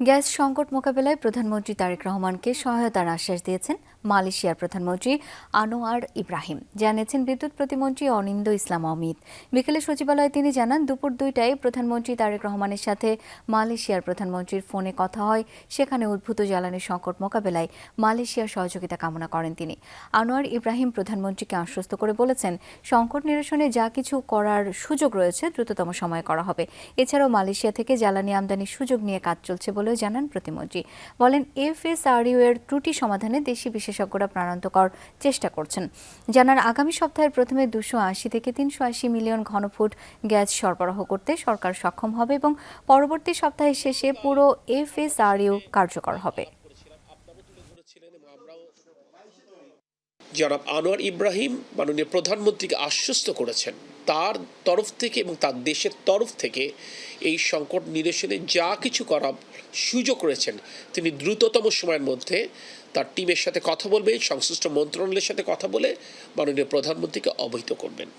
Gas সংকট মোকাবেলায় প্রধানমন্ত্রী তারেক রহমানকে সহায়তার আশ্বাস দিয়েছেন মালয়েশিয়ার প্রধানমন্ত্রী আনোয়ার ইব্রাহিম। জানিয়েছেন বিদ্যুৎ প্রতিমন্ত্রী অনিন্দ ইসলাম অমিত। বিকেলে সচিবালয়ে তিনি জানান, দুপুর 2টায় প্রধানমন্ত্রী তারেক রহমানের সাথে মালয়েশিয়ার প্রধানমন্ত্রীর ফোনে কথা হয়। সেখানে উদ্ভূত জ্বালানি সংকট মোকাবেলায় মালয়েশিয়ার সহযোগিতা কামনা করেন তিনি। আনোয়ার ইব্রাহিম প্রধানমন্ত্রীকে আশ্বস্ত করে বলেছেন, সংকট নিরসনে যা কিছু করার সুযোগ রয়েছে দ্রুততম সময়ে করা হবে। এছাড়াও মালয়েশিয়া থেকে জ্বালানি আমদানির সুযোগ নিয়ে কাজ চলছে বলেও জানান প্রতিমন্ত্রী। বলেন, এফএসআরইউ এর ত্রুটি সমাধানে দেশি বিশেষজ্ঞরা প্রাণান্তকর চেষ্টা করছেন। জানান, আগামী সপ্তাহের প্রথমে 280 থেকে 380 মিলিয়ন ঘনফুট গ্যাস সরবরাহ করতে সরকার সক্ষম হবে এবং পরবর্তী সপ্তাহের শেষে পুরো এফএসআরইউ কার্যকর হবে। জনাব আনোয়ার ইব্রাহিম মাননীয় প্রধানমন্ত্রীকে আশ্বস্ত করেছেন তার তরফ থেকে এবং তার দেশের তরফ থেকে এই সংকট নিরসনে যা কিছু করার সুযোগ রয়েছেন তিনি দ্রুততম সময়ের মধ্যে তার টিমের সাথে কথা বলবেন, সংশ্লিষ্ট মন্ত্রণালয়ের সাথে কথা বলে মাননীয় প্রধানমন্ত্রীকে অবহিত করবেন।